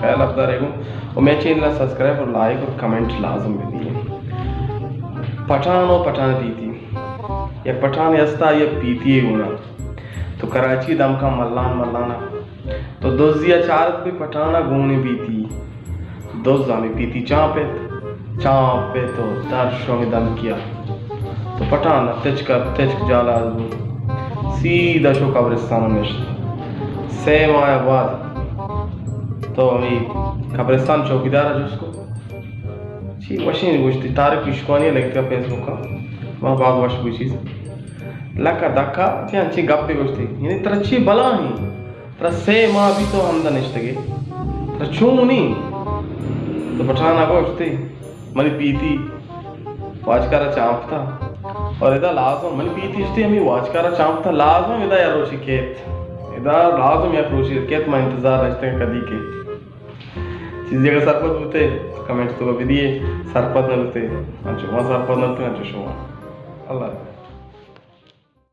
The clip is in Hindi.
ख्याल रखता रहेगा और मैं चैनल सब्सक्राइब और लाइक और कमेंट लाजम भी दिए पठान और पठान पीती या पठान यस्ता या पीती होना तो कराची दम का मल्लाना तो दोजिया चार भी पठाना घूमने पीती दोस्त जाने पीती चापे तो दर्शों में दम किया तो पठान तेज जाला सीधा शो कब्रिस्तान में सेम आया बाद तो अभी कब्रिस्तान चौकीदार है जिसको ची मशीन गुजती तारक इश्कानी लगता है फेसबुक का वहाँ बाद वाश कोई चीज़ लका धक्का ची अच्छी गप्पे गुजती यानी तरच्ची बला ही तर सेम आ भी तो हमदा निश्तगे तर चूं नहीं तो पठाना गुजती मनी पीती वाजकारा चांपता और इधर लाजम मनी पीती इसलिए हमें वाजकारा चांपता लाजम इधर यार रोशी केत इधर लाजम यार रोशी केत में इंतजार रखते हैं कदी के चीज़ जगह सरपत होते कमेंट तो कभी दिए सरपत न होते अच्छा वहाँ सरपत न होते अच्छा शो अल्लाह